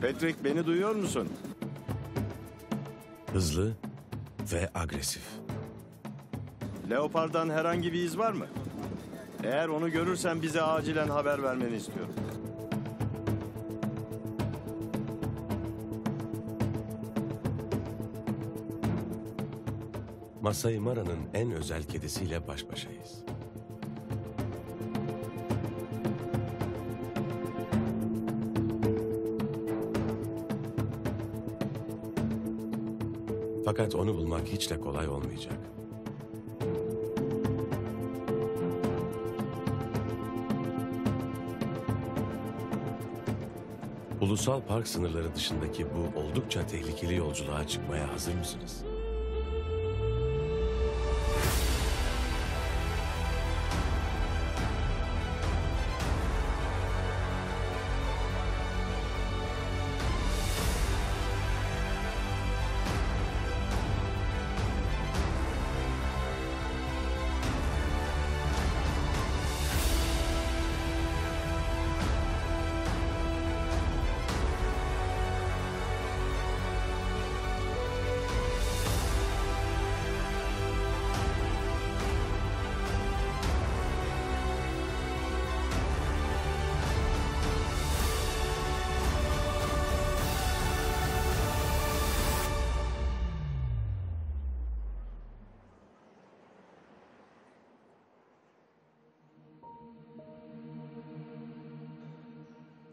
Patrick, beni duyuyor musun? Hızlı ve agresif. Leopard'dan herhangi bir iz var mı? Eğer onu görürsen bize acilen haber vermeni istiyorum. Masai Mara'nın en özel kedisiyle baş başayız. Fakat onu bulmak hiç de kolay olmayacak. Ulusal park sınırları dışındaki bu oldukça tehlikeli yolculuğa çıkmaya hazır mısınız?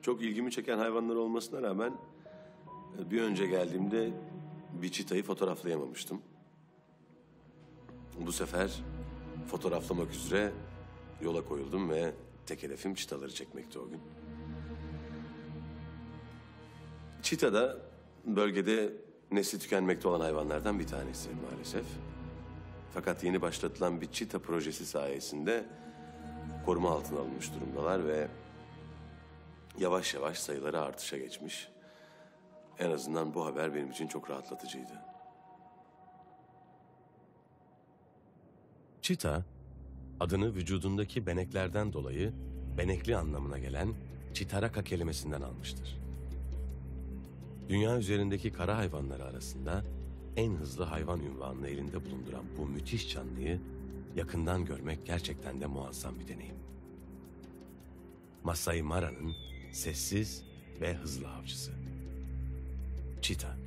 Çok ilgimi çeken hayvanlar olmasına rağmen bir önce geldiğimde bir çitayı fotoğraflayamamıştım. Bu sefer fotoğraflamak üzere yola koyuldum ve tek hedefim çitaları çekmekti o gün. Çita da bölgede nesli tükenmekte olan hayvanlardan bir tanesi maalesef. Fakat yeni başlatılan bir çita projesi sayesinde koruma altına alınmış durumdalar ve yavaş yavaş sayıları artışa geçmiş. En azından bu haber benim için çok rahatlatıcıydı. Çita, adını vücudundaki beneklerden dolayı benekli anlamına gelen Chitaraka kelimesinden almıştır. Dünya üzerindeki kara hayvanları arasında en hızlı hayvan unvanını elinde bulunduran bu müthiş canlıyı yakından görmek gerçekten de muazzam bir deneyim. Masai Mara'nın sessiz ve hızlı avcısı. Çita.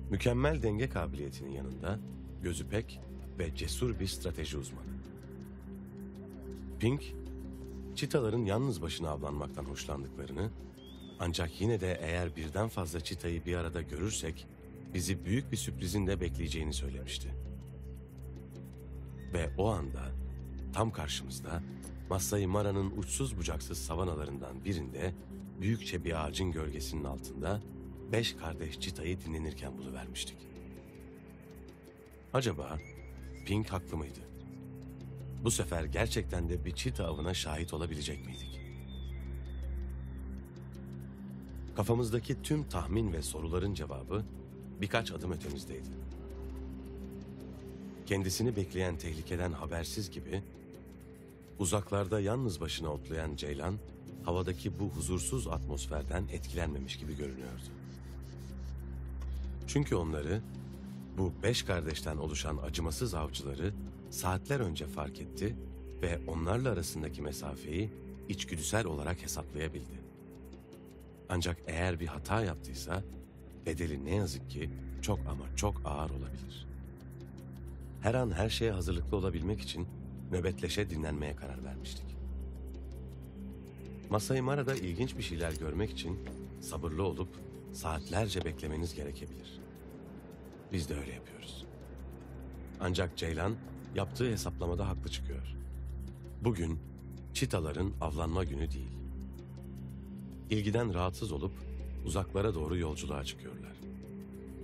Mükemmel denge kabiliyetinin yanında gözü pek ve cesur bir strateji uzmanı. Pink, çitaların yalnız başına avlanmaktan hoşlandıklarını, ancak yine de eğer birden fazla çitayı bir arada görürsek bizi büyük bir sürprizin de bekleyeceğini söylemişti. Ve o anda tam karşımızda Masai Mara'nın uçsuz bucaksız savanalarından birinde büyükçe bir ağacın gölgesinin altında 5 kardeş çitayı dinlenirken buluvermiştik. Acaba Pink haklı mıydı? Bu sefer gerçekten de bir çita avına şahit olabilecek miydik? Kafamızdaki tüm tahmin ve soruların cevabı birkaç adım ötemizdeydi. Kendisini bekleyen tehlikeden habersiz gibi, uzaklarda yalnız başına otlayan ceylan, havadaki bu huzursuz atmosferden etkilenmemiş gibi görünüyordu. Çünkü onları, bu 5 kardeşten oluşan acımasız avcıları saatler önce fark etti ve onlarla arasındaki mesafeyi içgüdüsel olarak hesaplayabildi. Ancak eğer bir hata yaptıysa, bedeli ne yazık ki çok ama çok ağır olabilir. Her an her şeye hazırlıklı olabilmek için nöbetleşe dinlenmeye karar vermiştik. Masai Mara'da ilginç bir şeyler görmek için sabırlı olup saatlerce beklemeniz gerekebilir. Biz de öyle yapıyoruz. Ancak ceylan yaptığı hesaplamada haklı çıkıyor. Bugün çitaların avlanma günü değil. İlgiden rahatsız olup uzaklara doğru yolculuğa çıkıyorlar.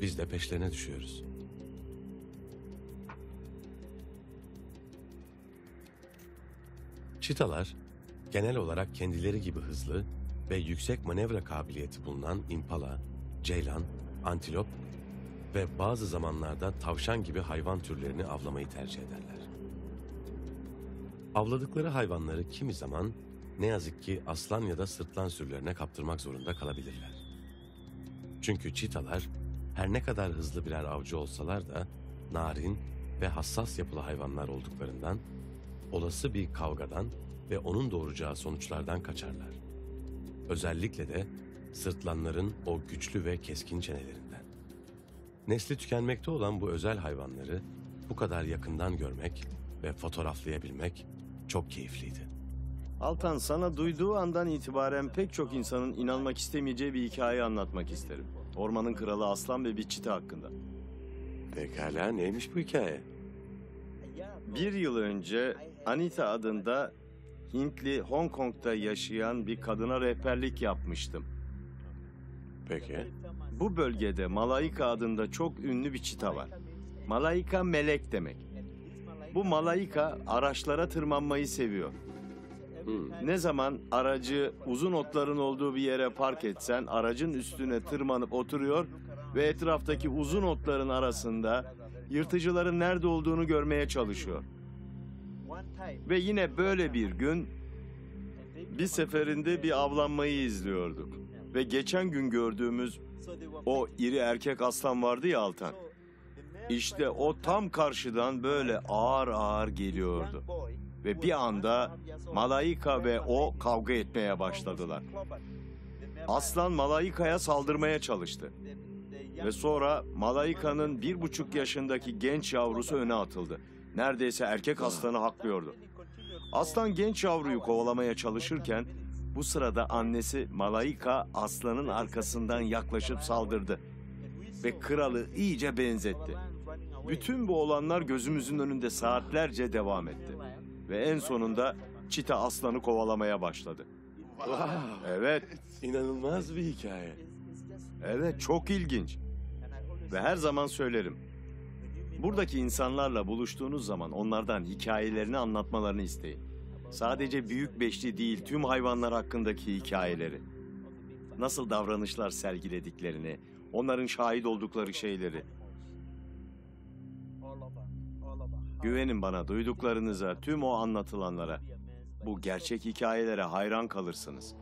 Biz de peşlerine düşüyoruz. Çitalar genel olarak kendileri gibi hızlı ve yüksek manevra kabiliyeti bulunan impala, ceylan, antilop ve bazı zamanlarda tavşan gibi hayvan türlerini avlamayı tercih ederler. Avladıkları hayvanları kimi zaman ne yazık ki aslan ya da sırtlan sürülerine kaptırmak zorunda kalabilirler. Çünkü çitalar her ne kadar hızlı birer avcı olsalar da narin ve hassas yapılı hayvanlar olduklarından olası bir kavgadan ve onun doğuracağı sonuçlardan kaçarlar. Özellikle de sırtlanların o güçlü ve keskin çenelerinden. Nesli tükenmekte olan bu özel hayvanları bu kadar yakından görmek ve fotoğraflayabilmek çok keyifliydi. Altan, sana duyduğu andan itibaren pek çok insanın inanmak istemeyeceği bir hikaye anlatmak isterim. Ormanın kralı aslan ve bir çita hakkında. Pekala, neymiş bu hikaye? Bir yıl önce Anita adında Hintli Hong Kong'da yaşayan bir kadına rehberlik yapmıştım. Peki. Bu bölgede Malaika adında çok ünlü bir çita var. Malaika melek demek. Bu Malaika araçlara tırmanmayı seviyor. Ne zaman aracı uzun otların olduğu bir yere park etsen aracın üstüne tırmanıp oturuyor ve etraftaki uzun otların arasında yırtıcıların nerede olduğunu görmeye çalışıyor. Ve yine böyle bir gün bir seferinde bir avlanmayı izliyorduk. Ve geçen gün gördüğümüz o iri erkek aslan vardı ya Altan. İşte o tam karşıdan böyle ağır ağır geliyordu. Ve bir anda Malaika ve o kavga etmeye başladılar. Aslan Malaika'ya saldırmaya çalıştı. Ve sonra Malaika'nın 1,5 yaşındaki genç yavrusu öne atıldı. Neredeyse erkek aslanı haklıyordu. Aslan genç yavruyu kovalamaya çalışırken bu sırada annesi Malaika aslanın arkasından yaklaşıp saldırdı. Ve kralı iyice benzetti. Bütün bu olanlar gözümüzün önünde saatlerce devam etti. Ve en sonunda çita aslanı kovalamaya başladı. Wow, Evet, inanılmaz bir hikaye. evet, çok ilginç. Ve her zaman söylerim. Buradaki insanlarla buluştuğunuz zaman onlardan hikayelerini anlatmalarını isteyin. Sadece büyük beşli değil, tüm hayvanlar hakkındaki hikayeleri. Nasıl davranışlar sergilediklerini, onların şahit oldukları şeyleri. Güvenin bana, duyduklarınıza, tüm o anlatılanlara. Bu gerçek hikayelere hayran kalırsınız.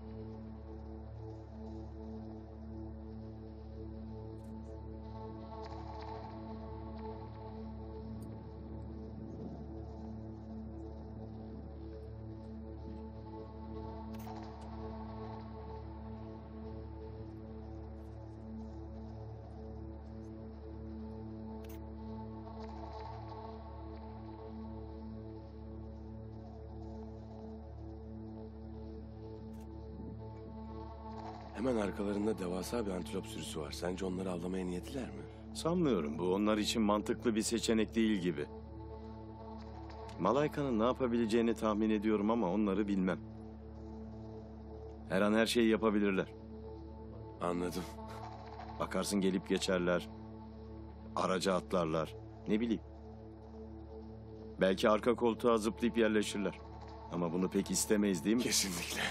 Hemen arkalarında devasa bir antilop sürüsü var. Sence onları avlamaya niyetliler mi? Sanmıyorum, bu onlar için mantıklı bir seçenek değil gibi. Malaika'nın ne yapabileceğini tahmin ediyorum ama onları bilmem. Her an her şeyi yapabilirler. Anladım. Bakarsın gelip geçerler. Araca atlarlar. Ne bileyim. Belki arka koltuğa zıplayıp yerleşirler. Ama bunu pek istemeyiz değil mi? Kesinlikle.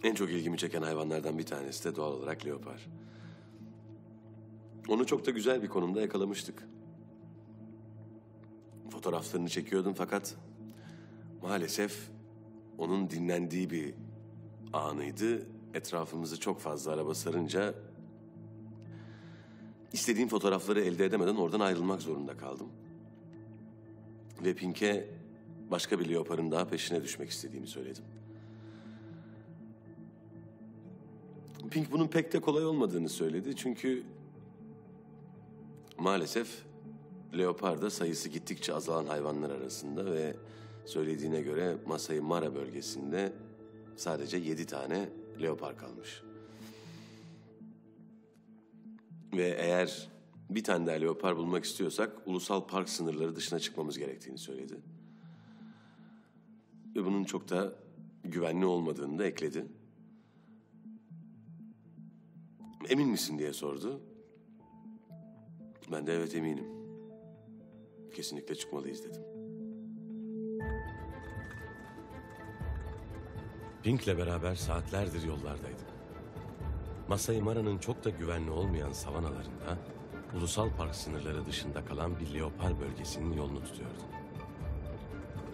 En çok ilgimi çeken hayvanlardan bir tanesi de doğal olarak leopar. Onu çok da güzel bir konumda yakalamıştık. Fotoğraflarını çekiyordum fakat maalesef onun dinlendiği bir anıydı. Etrafımızı çok fazla araba sarınca istediğim fotoğrafları elde edemeden oradan ayrılmak zorunda kaldım. Ve Pink'e başka bir leoparın daha peşine düşmek istediğimi söyledim. Pink bunun pek de kolay olmadığını söyledi çünkü maalesef leopar da sayısı gittikçe azalan hayvanlar arasında ve söylediğine göre Masai Mara bölgesinde sadece 7 tane leopar kalmış. Ve eğer bir tane daha leopar bulmak istiyorsak ulusal park sınırları dışına çıkmamız gerektiğini söyledi. Ve bunun çok da güvenli olmadığını da ekledi. Emin misin diye sordu. Ben de evet eminim. Kesinlikle çıkmalıyız dedim. Pink'le beraber saatlerdir yollardaydık. Masai Mara'nın çok da güvenli olmayan savanalarında, ulusal park sınırları dışında kalan bir leopar bölgesinin yolunu tutuyordu.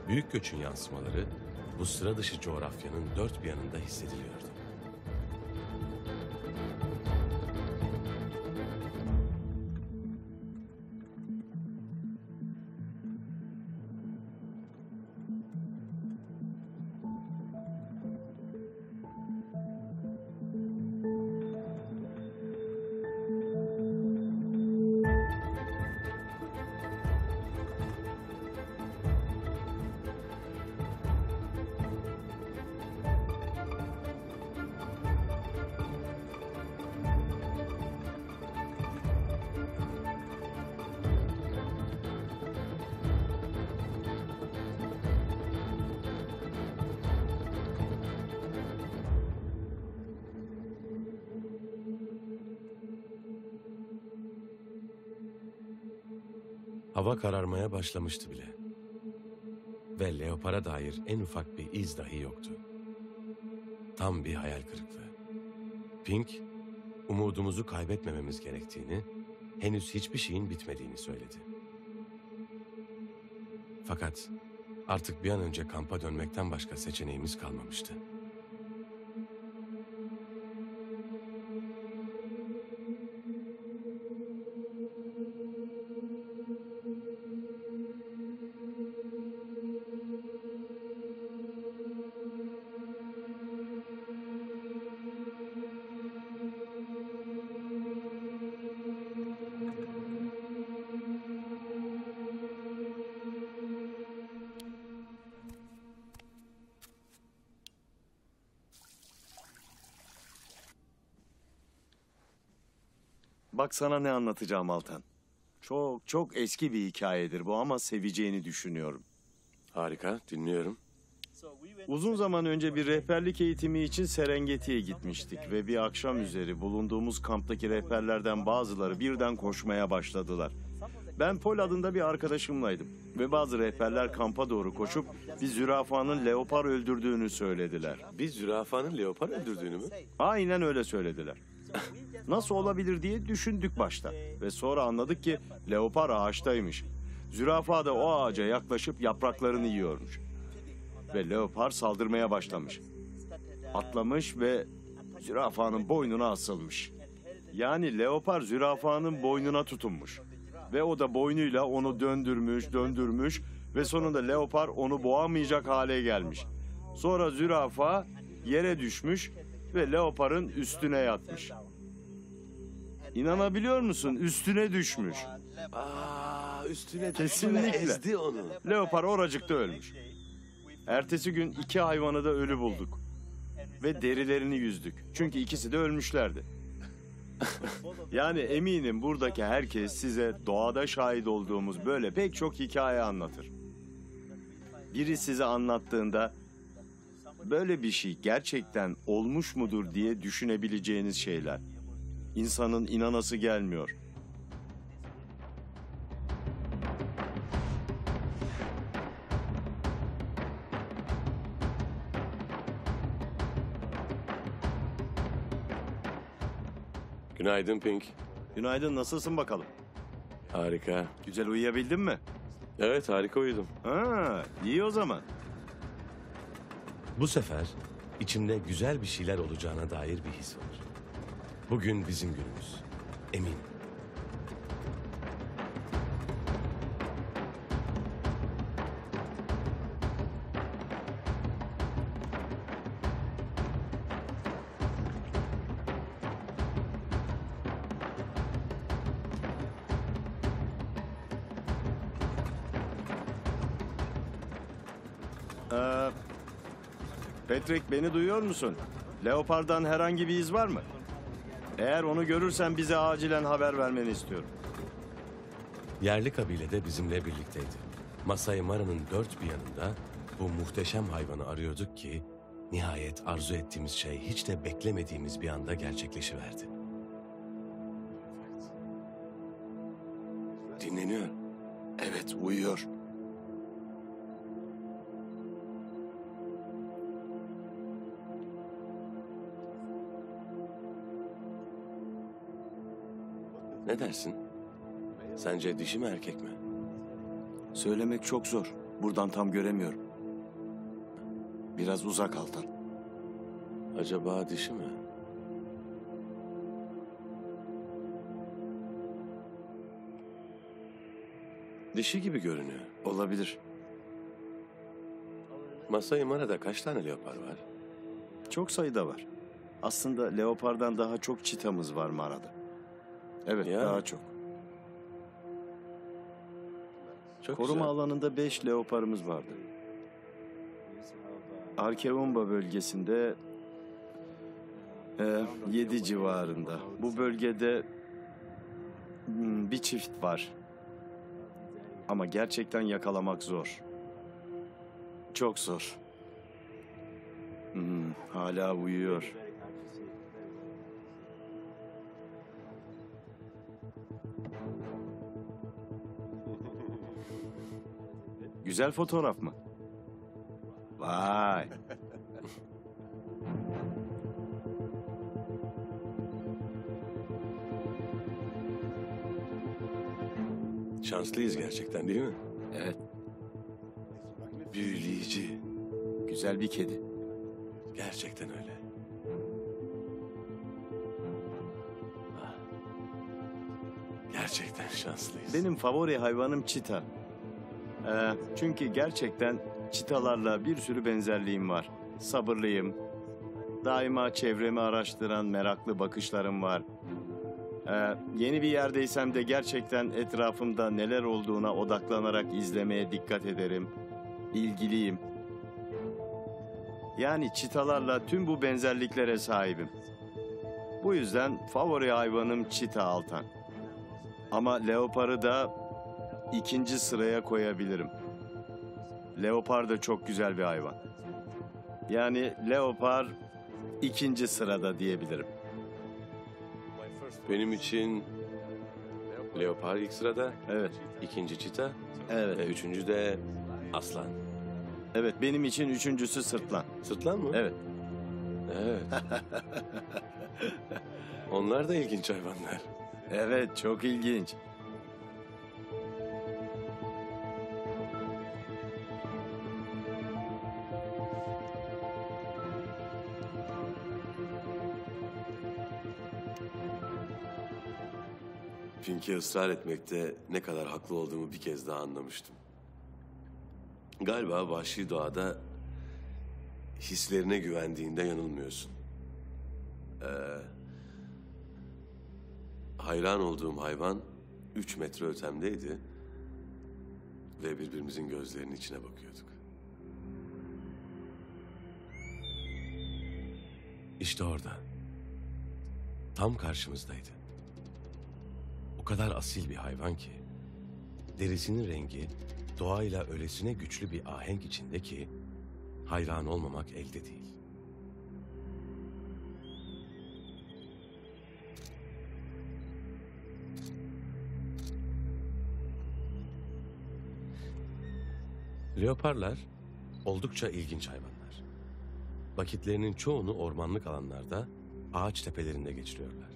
Büyük göçün yansımaları bu sıra dışı coğrafyanın dört bir yanında hissediliyordu. Hava kararmaya başlamıştı bile. Ve leopara dair en ufak bir iz dahi yoktu. Tam bir hayal kırıklığı. Pink, umudumuzu kaybetmememiz gerektiğini, henüz hiçbir şeyin bitmediğini söyledi. Fakat artık bir an önce kampa dönmekten başka seçeneğimiz kalmamıştı. Bak sana ne anlatacağım Altan. Çok çok eski bir hikayedir bu ama seveceğini düşünüyorum. Harika, dinliyorum. Uzun zaman önce bir rehberlik eğitimi için Serengeti'ye gitmiştik ve bir akşam üzeri bulunduğumuz kamptaki rehberlerden bazıları birden koşmaya başladılar. Ben Paul adında bir arkadaşımlaydım ve bazı rehberler kampa doğru koşup bir zürafanın leopar öldürdüğünü söylediler. Bir zürafanın leopar öldürdüğünü mü? Aynen öyle söylediler. Nasıl olabilir diye düşündük başta ve sonra anladık ki leopar ağaçtaymış. Zürafa da o ağaca yaklaşıp yapraklarını yiyormuş. Ve leopar saldırmaya başlamış. Atlamış ve zürafanın boynuna asılmış. Yani leopar zürafanın boynuna tutunmuş. Ve o da boynuyla onu döndürmüş ve sonunda leopar onu boğamayacak hale gelmiş. Sonra zürafa yere düşmüş ve leoparın üstüne yatmış. İnanabiliyor musun? Üstüne düşmüş. Üstüne Kesinlikle. ezdi onu. Leopar oracıkta ölmüş. Ertesi gün iki hayvanı da ölü bulduk. Ve derilerini yüzdük. Çünkü ikisi de ölmüşlerdi. Yani eminim buradaki herkes size doğada şahit olduğumuz böyle pek çok hikaye anlatır. Biri size anlattığında böyle bir şey gerçekten olmuş mudur diye düşünebileceğiniz şeyler. İnsanın inanası gelmiyor. Günaydın Pink. Günaydın, nasılsın bakalım? Harika. Güzel uyuyabildin mi? Evet, harika uyudum. Ha, iyi o zaman. Bu sefer içimde güzel bir şeyler olacağına dair bir his var. Bugün bizim günümüz. Eminim. Patrick, beni duyuyor musun? Leopardan herhangi bir iz var mı? Eğer onu görürsen bize acilen haber vermeni istiyorum. Yerli kabile de bizimle birlikteydi. Masai Mara'nın dört bir yanında bu muhteşem hayvanı arıyorduk ki nihayet arzu ettiğimiz şey hiç de beklemediğimiz bir anda gerçekleşiverdi. Dinleniyor. Evet, uyuyor. Ne dersin? Sence dişi mi erkek mi? Söylemek çok zor. Buradan tam göremiyorum. Biraz uzak Altan. Acaba dişi mi? Dişi gibi görünüyor. Olabilir. Masai Mara'da kaç tane leopar var? Çok sayıda var. Aslında leopardan daha çok çitamız var mağarada. Evet, Ya. daha çok. Çok Koruma güzel. alanında 5 leoparımız vardı. Arkeumba bölgesinde 7 civarında. Bu bölgede bir çift var. Ama gerçekten yakalamak zor. Çok zor. Hala uyuyor. Güzel fotoğraf mı? Vay. Şanslıyız gerçekten değil mi? Evet, Büyüleyici. güzel bir kedi. Gerçekten öyle. Ah. Gerçekten şanslıyız. Benim favori hayvanım çita. Çünkü gerçekten çitalarla bir sürü benzerliğim var. Sabırlıyım. Daima çevremi araştıran meraklı bakışlarım var. Yeni bir yerdeysem de gerçekten etrafımda neler olduğuna odaklanarak izlemeye dikkat ederim. İlgiliyim. Yani çitalarla tüm bu benzerliklere sahibim. Bu yüzden favori hayvanım çita Altan. Ama leoparı da ikinci sıraya koyabilirim. Leopar da çok güzel bir hayvan. Yani leopar ikinci sırada diyebilirim. Benim için leopar ilk sırada, Evet, ikinci çita, evet, üçüncü de aslan. evet. Benim için üçüncüsü sırtlan. Sırtlan mı? Evet. Evet. Onlar da ilginç hayvanlar. Evet, çok ilginç. Pink'e ısrar etmekte ne kadar haklı olduğumu bir kez daha anlamıştım. Galiba vahşi doğada hislerine güvendiğinde yanılmıyorsun. Hayran olduğum hayvan 3 metre ötemdeydi ve birbirimizin gözlerinin içine bakıyorduk. İşte orada. Tam karşımızdaydı. O kadar asil bir hayvan ki derisinin rengi doğayla öylesine güçlü bir ahenk içinde ki hayran olmamak elde değil. Leoparlar oldukça ilginç hayvanlar. Vakitlerinin çoğunu ormanlık alanlarda, ağaç tepelerinde geçiriyorlar.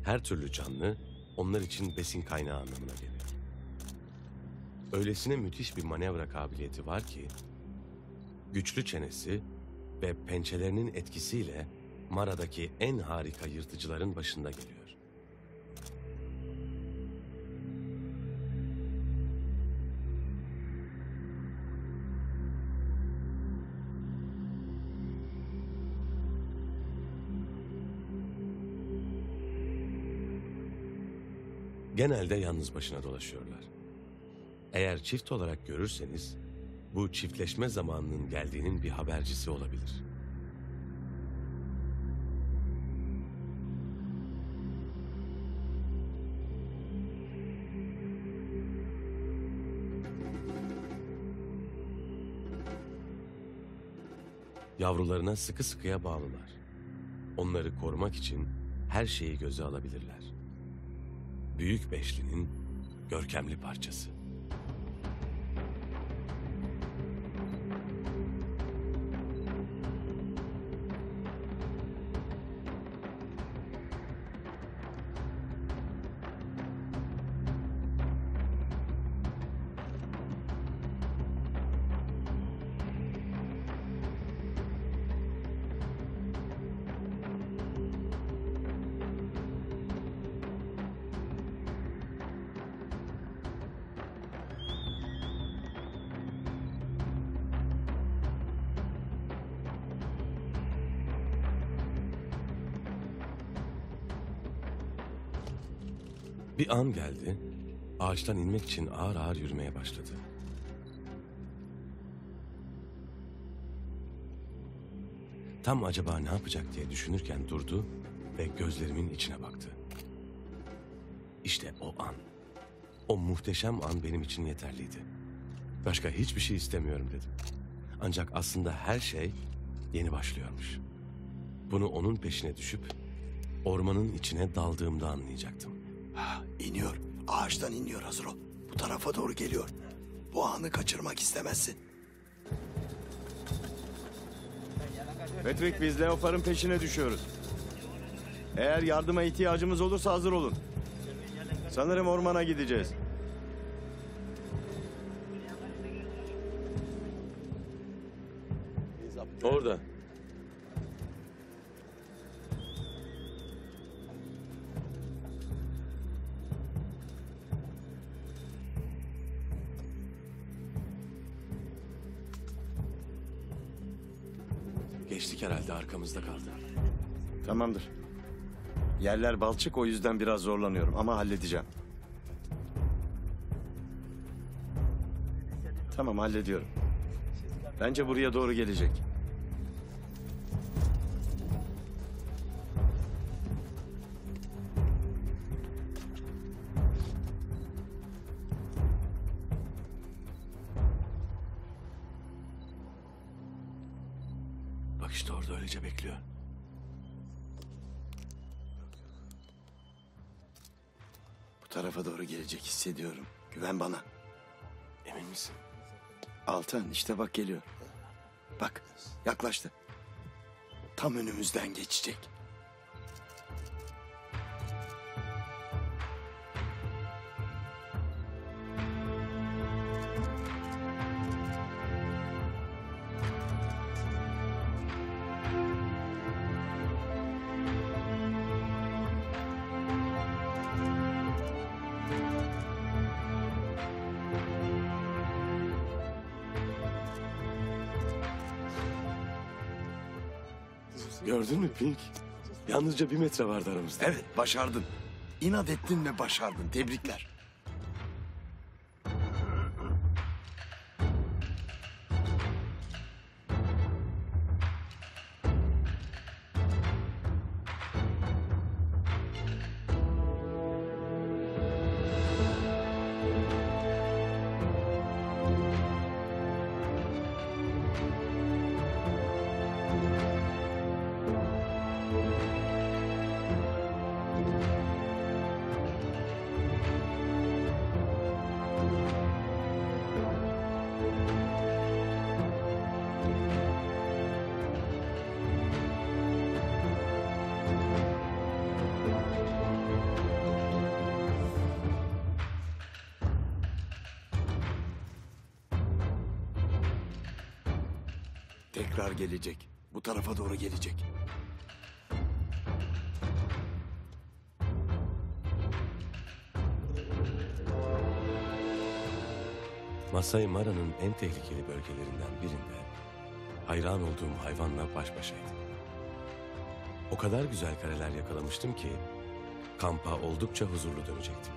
Her türlü canlı onlar için besin kaynağı anlamına geliyor. Öylesine müthiş bir manevra kabiliyeti var ki, güçlü çenesi ve pençelerinin etkisiyle Mara'daki en harika yırtıcıların başında geliyor. Genelde yalnız başına dolaşıyorlar. Eğer çift olarak görürseniz, bu çiftleşme zamanının geldiğinin bir habercisi olabilir. Yavrularına sıkı sıkıya bağlılar. Onları korumak için her şeyi göze alabilirler. Büyük beşlinin görkemli parçası. Bir an geldi, ağaçtan inmek için ağır ağır yürümeye başladı. Tam acaba ne yapacak diye düşünürken durdu ve gözlerimin içine baktı. İşte o an, o muhteşem an benim için yeterliydi. Başka hiçbir şey istemiyorum dedim. Ancak aslında her şey yeni başlıyormuş. Bunu onun peşine düşüp ormanın içine daldığımda anlayacaktım. İniyor. Ağaçtan iniyor, hazır ol. Bu tarafa doğru geliyor. Bu anı kaçırmak istemezsin. Patrick, biz Leopar'ın peşine düşüyoruz. Eğer yardıma ihtiyacımız olursa hazır olun. Sanırım ormana gideceğiz. Orada. Geçtik herhalde, arkamızda kaldı. Tamamdır. Yerler balçık, o yüzden biraz zorlanıyorum ama halledeceğim. Tamam, hallediyorum. Bence buraya doğru gelecek. Bak işte orada öylece bekliyor. Bu tarafa doğru gelecek, hissediyorum. Güven bana. Emin misin? Altan, işte bak geliyor. Bak, yaklaştı. Tam önümüzden geçecek. Gördün mü Pink? Yalnızca 1 metre vardı aramızda. Evet, başardın. İnat ettin ve başardın. Tebrikler. Tekrar gelecek. Bu tarafa doğru gelecek. Masai Mara'nın en tehlikeli bölgelerinden birinde hayran olduğum hayvanla baş başaydım. O kadar güzel kareler yakalamıştım ki kampa oldukça huzurlu dönecektim.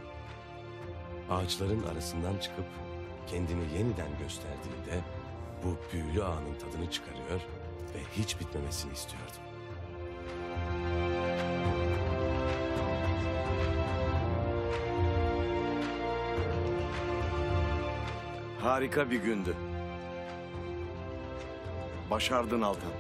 Ağaçların arasından çıkıp kendini yeniden gösterdiğinde bu büyülü anın tadını çıkarıyor ve hiç bitmemesini istiyordum. Harika bir gündü. Başardın Altan.